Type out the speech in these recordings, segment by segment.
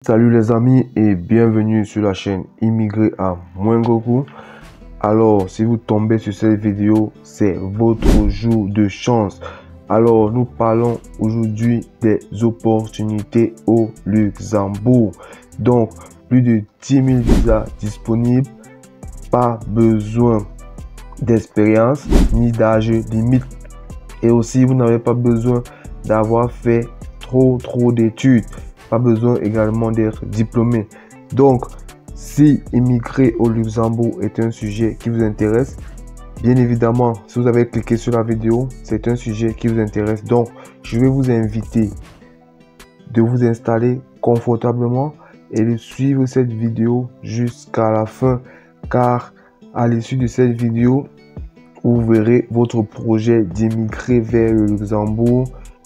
Salut les amis et bienvenue sur la chaîne Immigré à Mwengoku. Alors si vous tombez sur cette vidéo, c'est votre jour de chance. Alors nous parlons aujourd'hui des opportunités au Luxembourg. Donc plus de 10 000 visas disponibles, pas besoin d'expérience ni d'âge limite. Et aussi vous n'avez pas besoin d'avoir fait trop d'études. Pas besoin également d'être diplômé. Donc, si immigrer au Luxembourg est un sujet qui vous intéresse, bien évidemment, si vous avez cliqué sur la vidéo, c'est un sujet qui vous intéresse. Donc, je vais vous inviter de vous installer confortablement et de suivre cette vidéo jusqu'à la fin, car à l'issue de cette vidéo, vous verrez votre projet d'immigrer vers le Luxembourg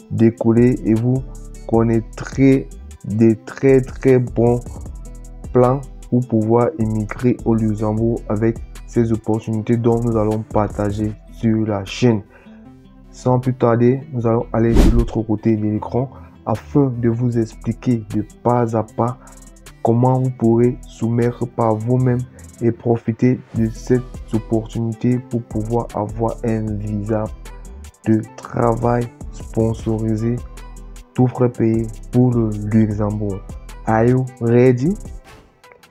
décoller et vous connaîtrez des très bons plans pour pouvoir immigrer au Luxembourg avec ces opportunités dont nous allons partager sur la chaîne. Sans plus tarder, nous allons aller de l'autre côté de l'écran afin de vous expliquer de pas à pas comment vous pourrez soumettre par vous-même et profiter de cette opportunité pour pouvoir avoir un visa de travail sponsorisé, tout frais payé pour le Luxembourg. Are you ready?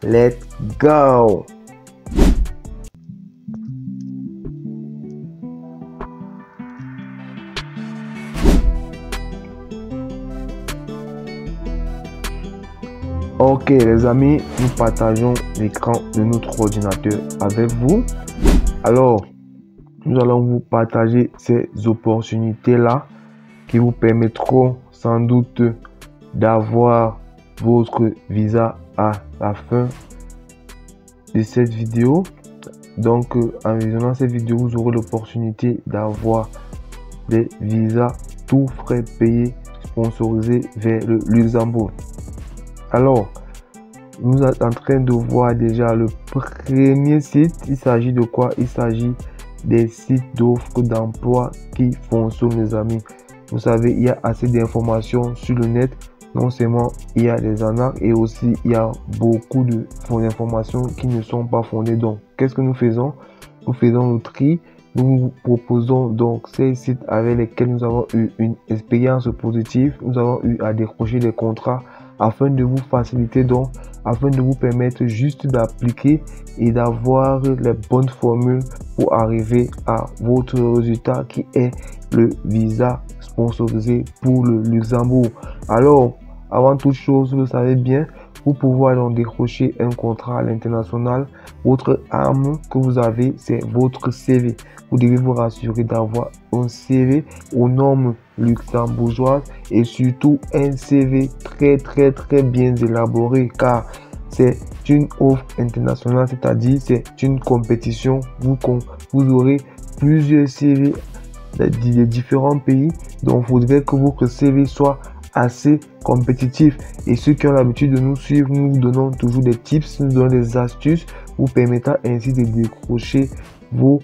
Let's go! Ok les amis, nous partageons l'écran de notre ordinateur avec vous. Alors, nous allons vous partager ces opportunités là qui vous permettront sans doute d'avoir votre visa à la fin de cette vidéo. Donc en visionnant cette vidéo, vous aurez l'opportunité d'avoir des visas tout frais payés sponsorisés vers le Luxembourg. Alors nous sommes en train de voir déjà le premier site. Il s'agit de quoi? Il s'agit des sites d'offres d'emploi qui fonctionnent les amis. Vous savez, il y a assez d'informations sur le net. Non seulement il y a des arnaques et aussi il y a beaucoup d'informations qui ne sont pas fondées. Donc, qu'est-ce que nous faisons? Nous faisons le tri. Nous vous proposons donc ces sites avec lesquels nous avons eu une expérience positive. Nous avons eu à décrocher des contrats afin de vous faciliter, donc afin de vous permettre juste d'appliquer et d'avoir les bonnes formules pour arriver à votre résultat qui est le visa sponsorisé pour le Luxembourg. Alors, avant toute chose, vous le savez bien, pour pouvoir donc décrocher un contrat à l'international, votre arme que vous avez, c'est votre CV. Vous devez vous rassurer d'avoir un CV aux normes luxembourgeoises et surtout un CV très bien élaboré, car c'est une offre internationale, c'est-à-dire c'est une compétition. Vous aurez plusieurs CV de différents pays, donc vous devez que votre CV soit assez compétitif. Et ceux qui ont l'habitude de nous suivre, nous vous donnons toujours des tips, nous donnons des astuces vous permettant ainsi de décrocher vos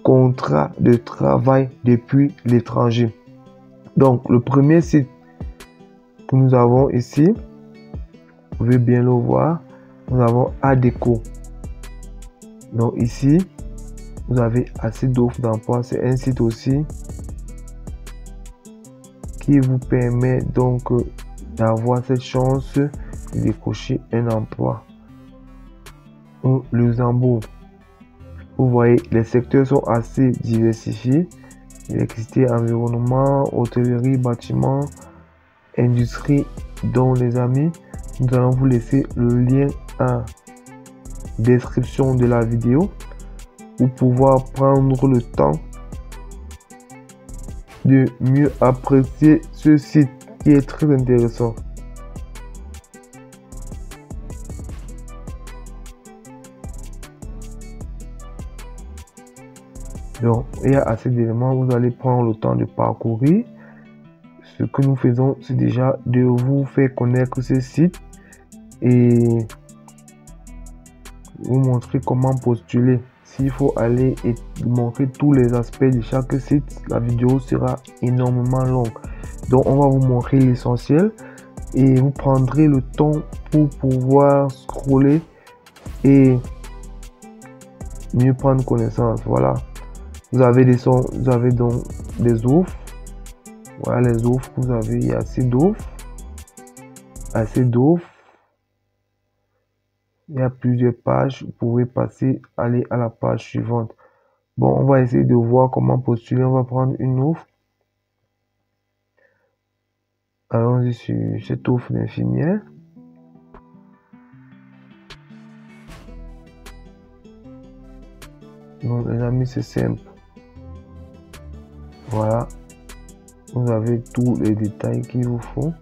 contrats de travail depuis l'étranger. Donc le premier site que nous avons ici, vous pouvez bien le voir, nous avons Adecco. Donc ici vous avez assez d'offres d'emploi. C'est un site aussi qui vous permet donc d'avoir cette chance de décrocher un emploi au Luxembourg. Vous voyez, les secteurs sont assez diversifiés: électricité, environnement, hôtellerie, bâtiment, industrie. Donc les amis, nous allons vous laisser le lien en description de la vidéo pour pouvoir prendre le temps de mieux apprécier ce site qui est très intéressant. Donc il y a assez d'éléments, vous allez prendre le temps de parcourir. Ce que nous faisons, c'est déjà de vous faire connaître ce site et vous montrer comment postuler. S'il faut aller et montrer tous les aspects de chaque site, la vidéo sera énormément longue. Donc on va vous montrer l'essentiel. et vous prendrez le temps pour pouvoir scroller et mieux prendre connaissance. Voilà, vous avez des sons, vous avez donc des offres. Voilà les offres que vous avez, il y a assez d'offres, il y a plusieurs pages. Vous pouvez passer, aller à la page suivante. Bon, on va essayer de voir comment postuler. On va prendre une offre. Allons-y sur cette offre d'infirmière. Donc les amis, c'est simple. Voilà, vous avez tous les détails qu'il vous faut.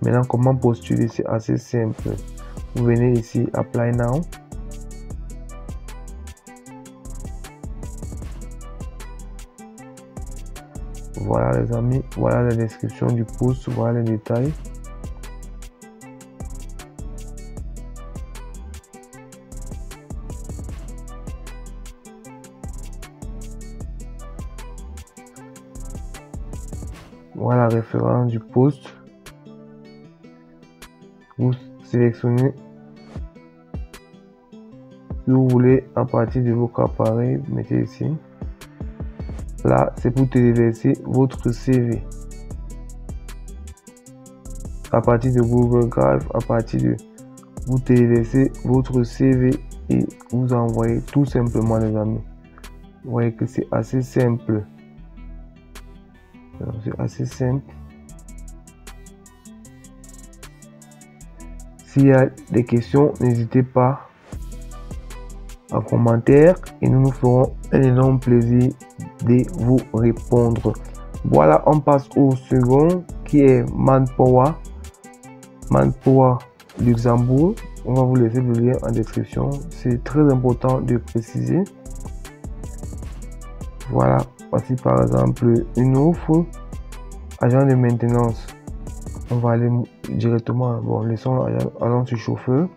Maintenant, comment postuler? C'est assez simple. Vous venez ici, Apply Now. Voilà les amis, voilà la description du post, voilà les détails. Voilà la référence du post. Vous sélectionnez si vous voulez à partir de votre appareil, mettez ici. Là, c'est pour téléverser votre CV. À partir de Google Drive, à partir de vous téléversez votre CV et vous envoyez tout simplement les amis. Vous voyez que c'est assez simple. C'est assez simple. S'il y a des questions, n'hésitez pas en commentaire et nous nous ferons un énorme plaisir de vous répondre. Voilà, on passe au second qui est Manpower Luxembourg. On va vous laisser le lien en description. C'est très important de préciser. Voilà, voici par exemple une offre agent de maintenance. On va aller directement, bon, laissons allons sur chauffeur.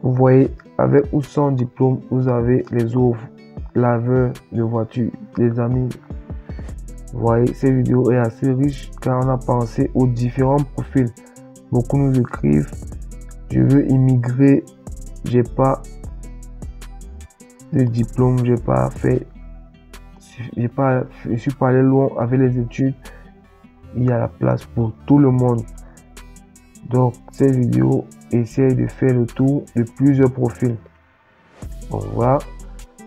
Vous voyez, avec ou sans diplôme, vous avez les offres laveur de voiture. Les amis, vous voyez, cette vidéo est assez riche car on a pensé aux différents profils. Beaucoup nous écrivent, je veux immigrer, j'ai pas de diplôme, je suis pas allé loin avec les études. Il y a la place pour tout le monde. Donc cette vidéo essaye de faire le tour de plusieurs profils. Bon, voilà,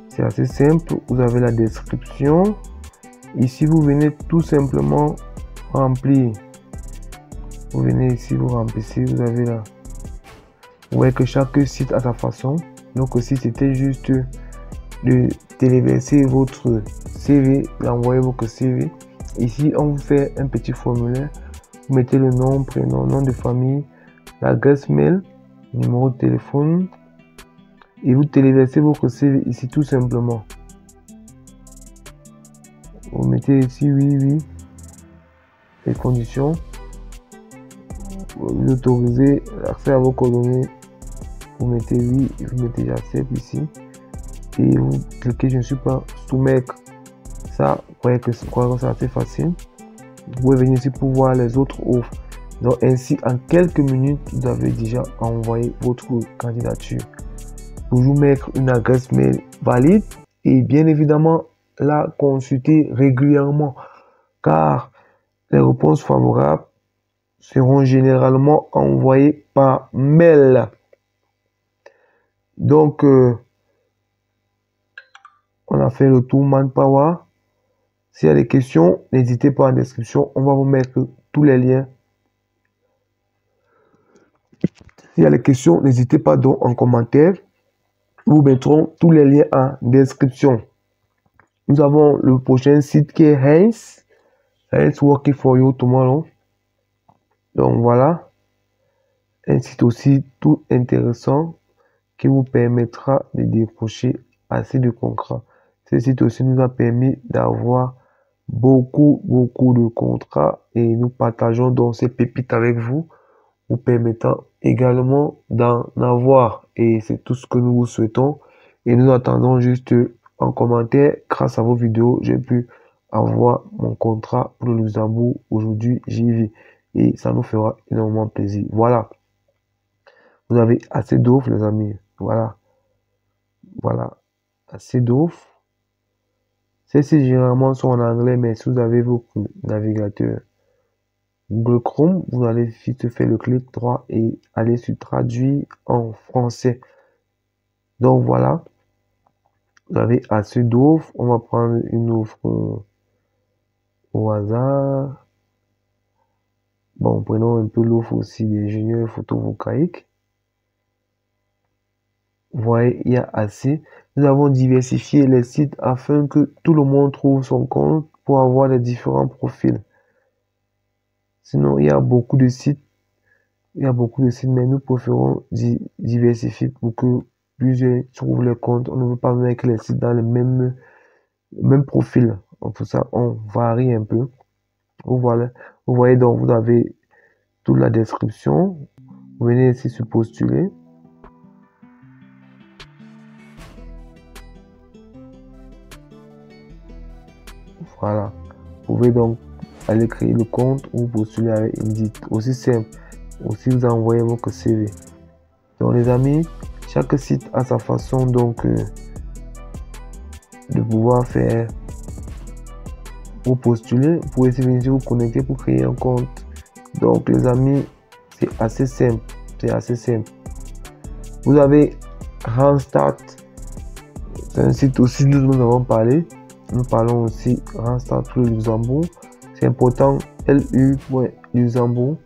c'est assez simple. Vous avez la description. Ici, vous venez tout simplement remplir. Vous venez ici, vous remplissez. Vous avez là. Vous voyez que chaque site a sa façon. Donc si c'était juste de téléverser votre CV, d'envoyer votre CV. Ici, on vous fait un petit formulaire. Vous mettez le nom, prénom, nom de famille, l'adresse mail, numéro de téléphone et vous téléversez votre CV ici tout simplement. Vous mettez ici oui, les conditions, vous autorisez l'accès à vos coordonnées, vous mettez oui, vous mettez j'accepte ici et vous cliquez je ne suis pas soumettre. Ça, vous voyez que c'est assez facile. Vous pouvez venir ici pour voir les autres offres. Donc ainsi, en quelques minutes, vous avez déjà envoyé votre candidature. Toujours mettre une adresse mail valide et bien évidemment la consulter régulièrement car les réponses favorables seront généralement envoyées par mail. Donc, on a fait le tour Manpower. S'il y a des questions, n'hésitez pas en description. On va vous mettre tous les liens. S'il y a des questions, n'hésitez pas donc en commentaire. Nous mettrons tous les liens en description. Nous avons le prochain site qui est Heinz Working for You Tomorrow. Donc voilà. Un site aussi tout intéressant qui vous permettra de décrocher assez de contrats. Ce site aussi nous a permis d'avoir beaucoup de contrats et nous partageons donc ces pépites avec vous, vous permettant également d'en avoir et c'est tout ce que nous vous souhaitons et nous attendons juste en commentaire. Grâce à vos vidéos, j'ai pu avoir mon contrat pour le Luxembourg. Aujourd'hui, j'y vis. et ça nous fera énormément plaisir. Voilà. Vous avez assez d'offres, les amis. Voilà. Voilà. Assez d'offres. Celles-ci généralement sont en anglais, mais si vous avez votre navigateur Google Chrome, vous allez vite faire le clic droit et aller sur traduire en français. Donc voilà. Vous avez assez d'offres. On va prendre une offre au hasard. Bon, prenons un peu l'offre aussi d'ingénieur photovoltaïque. Vous voyez, il y a assez. Nous avons diversifié les sites afin que tout le monde trouve son compte pour avoir les différents profils. Sinon, il y a beaucoup de sites. Mais nous préférons diversifier pour que plusieurs trouvent les comptes. On ne veut pas mettre les sites dans le même profil. Pour ça, on varie un peu. Voilà. Vous voyez donc, vous avez toute la description. Vous venez ici sur postuler. Voilà. Vous pouvez donc aller créer le compte ou postuler avec Indeed. Aussi simple. Aussi vous envoyez votre CV. Donc les amis, chaque site a sa façon donc de pouvoir faire pour postuler. Vous pouvez venir vous connecter pour créer un compte. Donc les amis, c'est assez simple. C'est assez simple. Vous avez Randstad. C'est un site aussi dont nous avons parlé. Nous parlons aussi Randstad pour le Luxembourg. C'est important, lu.luxembourg,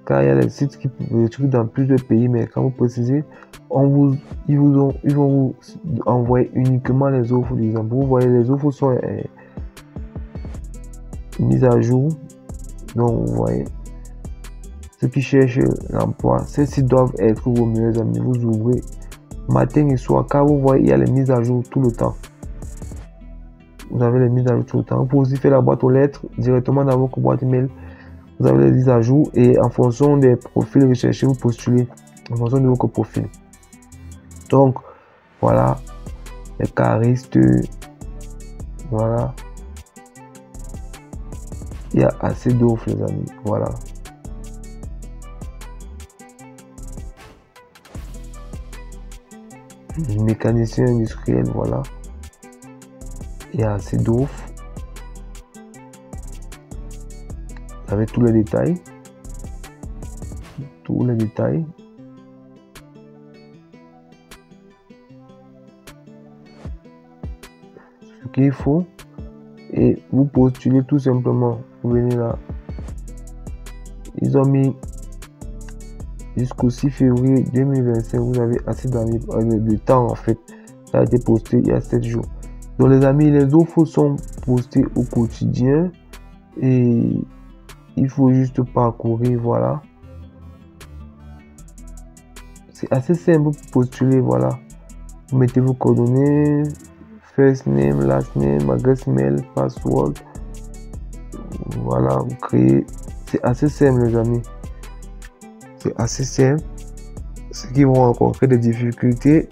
car il y a des sites qui peuvent être dans plusieurs pays, mais quand vous précisez, ils vont vous envoyer uniquement les offres du Luxembourg. Vous voyez, les offres sont mises à jour. Donc, vous voyez, ceux qui cherchent l'emploi, ces sites doivent être vos meilleurs amis. Vous ouvrez matin et soir, car vous voyez, il y a les mises à jour tout le temps. Vous avez les mises à jour tout le temps. Vous pouvez aussi faire la boîte aux lettres directement dans votre boîte email. Vous avez les mises à jour et en fonction des profils recherchés, vous postulez en fonction de votre profil. Donc, voilà, les caristes, voilà. Il y a assez d'offres, les amis. Voilà. Mécanicien industriel, voilà. Il y a assez d'offres. Vous avez tous les détails. Tous les détails. Ce qu'il faut. Et vous postulez tout simplement. Vous venez là. Ils ont mis jusqu'au 6 février 2025. Vous avez assez de temps en fait. Ça a été posté il y a 7 jours. Donc les amis, les offres sont postées au quotidien. Et il faut juste parcourir, voilà. C'est assez simple pour postuler, voilà. Vous mettez vos coordonnées, first name, last name, adresse mail, password. Voilà, vous créez. C'est assez simple, les amis. C'est assez simple. Ceux qui vont rencontrer des difficultés,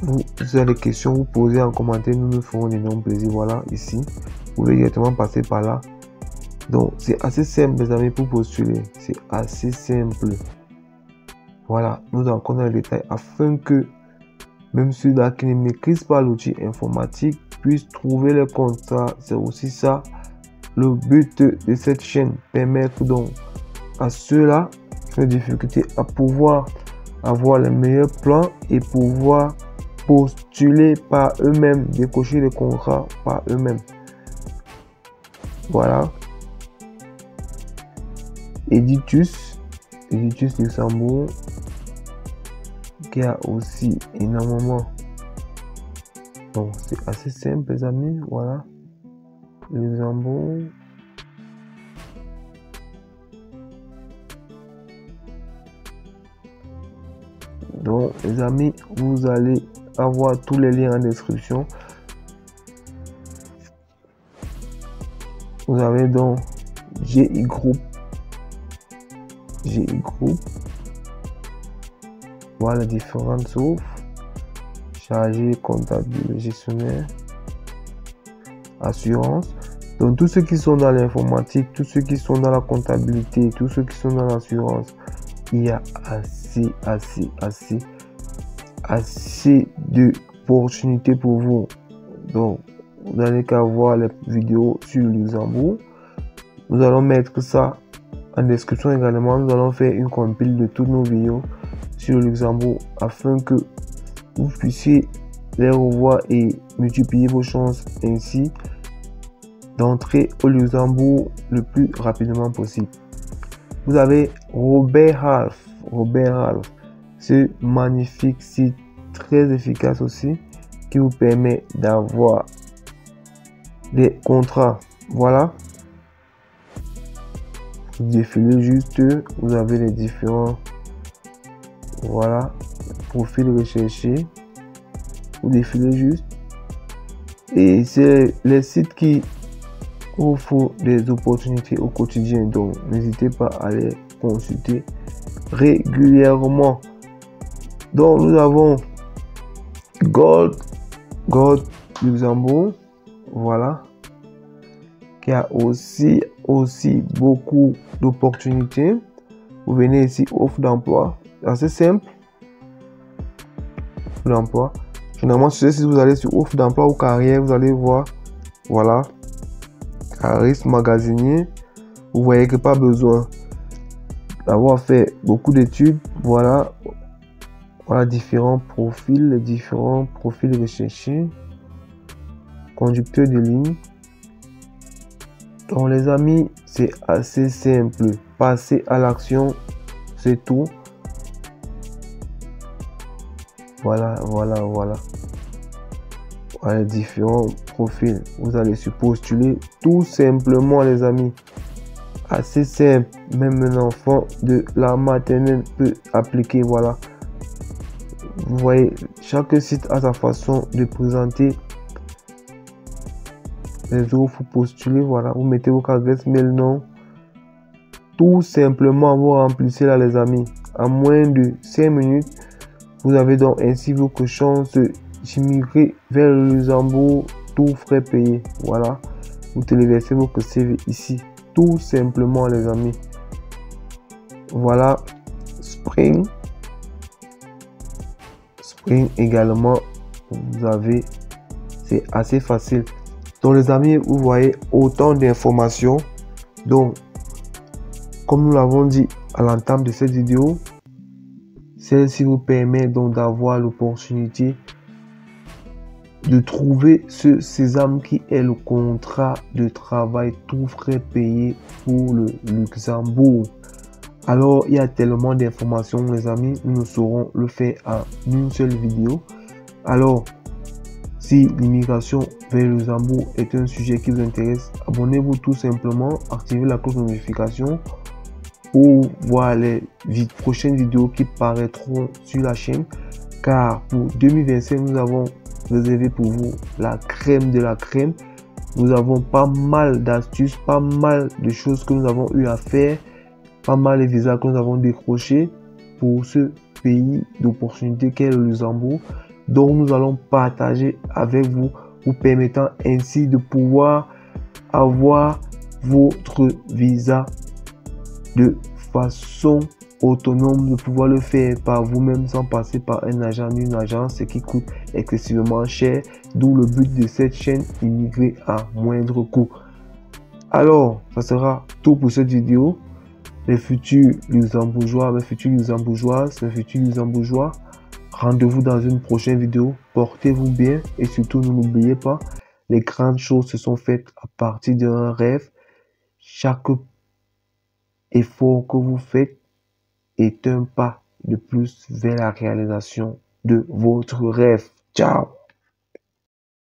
vous avez des questions, vous posez en commentaire, nous nous ferons d'énormes plaisir. Voilà, ici. Vous pouvez directement passer par là. Donc, c'est assez simple, les amis, pour postuler. C'est assez simple. Voilà, nous en connaissons les détails afin que même ceux-là qui ne maîtrisent pas l'outil informatique puissent trouver le contrat. C'est aussi ça le but de cette chaîne. Permettre donc à ceux-là qui ont des difficultés à pouvoir avoir les meilleurs plans et pouvoir postuler par eux-mêmes, décocher les contrats par eux-mêmes. Voilà. Editus Luxembourg, qui a aussi énormément. Donc c'est assez simple, les amis. Voilà. Luxembourg. Donc les amis, vous allez avoir tous les liens en description. Vous avez donc GI Group. Voilà différentes offres. Chargé, comptable, gestionnaire, assurance. Donc tous ceux qui sont dans l'informatique, tous ceux qui sont dans la comptabilité, tous ceux qui sont dans l'assurance, il y a assez d'opportunités pour vous. Donc vous n'allez qu'à voir les vidéos sur le Luxembourg. Nous allons mettre ça en description également. Nous allons faire une compile de toutes nos vidéos sur le Luxembourg afin que vous puissiez les revoir et multiplier vos chances ainsi d'entrer au Luxembourg le plus rapidement possible. Vous avez Robert Half, ce magnifique site très efficace aussi qui vous permet d'avoir des contrats. Voilà, vous défilez juste, vous avez les différents profils recherchés, vous défilez juste et c'est les sites qui offrent des opportunités au quotidien, donc n'hésitez pas à les consulter régulièrement. Donc nous avons Gold Luxembourg, voilà, qui a aussi beaucoup d'opportunités. Vous venez ici, offre d'emploi, assez simple, offre d'emploi. Finalement, si vous allez sur offre d'emploi ou carrière, vous allez voir, voilà, cariste magasinier. Vous voyez que pas besoin d'avoir fait beaucoup d'études. Voilà différents profils, les différents profils recherchés. Conducteur de ligne. Donc les amis, c'est assez simple. Passez à l'action, c'est tout. Voilà les différents profils. Vous allez se postuler tout simplement les amis. Assez simple, même un enfant de la maternelle peut appliquer. Voilà, vous voyez, chaque site a sa façon de présenter les offres postulées. Voilà, vous mettez votre adresse mail, nom, tout simplement vous remplissez là les amis. En moins de 5 minutes, vous avez donc ainsi votre chance d'immigrer vers le Luxembourg, tout frais payés. Voilà, vous téléversez votre CV ici. Tout simplement les amis. Voilà, Spring également, vous avez, c'est assez facile. Donc les amis, vous voyez autant d'informations. Donc comme nous l'avons dit à l'entame de cette vidéo, celle-ci vous permet donc d'avoir l'opportunité de trouver ce sésame qui est le contrat de travail tout frais payé pour le Luxembourg. Alors il y a tellement d'informations les amis, nous ne saurons le faire en une seule vidéo. Alors si l'immigration vers le Luxembourg est un sujet qui vous intéresse, abonnez-vous tout simplement, activez la cloche de notification pour voir les prochaines vidéos qui paraîtront sur la chaîne, car pour 2025 nous avons réservé pour vous la crème de la crème. Nous avons pas mal d'astuces, pas mal de choses que nous avons eu à faire, pas mal de visas que nous avons décrochés pour ce pays d'opportunité qu'est le Luxembourg, dont nous allons partager avec vous, vous permettant ainsi de pouvoir avoir votre visa de façon autonome, de pouvoir le faire par vous-même sans passer par un agent ou une agence, ce qui coûte excessivement cher, d'où le but de cette chaîne, immigrer à moindre coût. Alors ça sera tout pour cette vidéo. Les futurs luxembourgeois, mes futurs luxembourgeoises, mes futurs luxembourgeois, rendez-vous dans une prochaine vidéo. Portez-vous bien et surtout n'oubliez pas, les grandes choses se sont faites à partir d'un rêve. Chaque effort que vous faites est un pas de plus vers la réalisation de votre rêve. Ciao!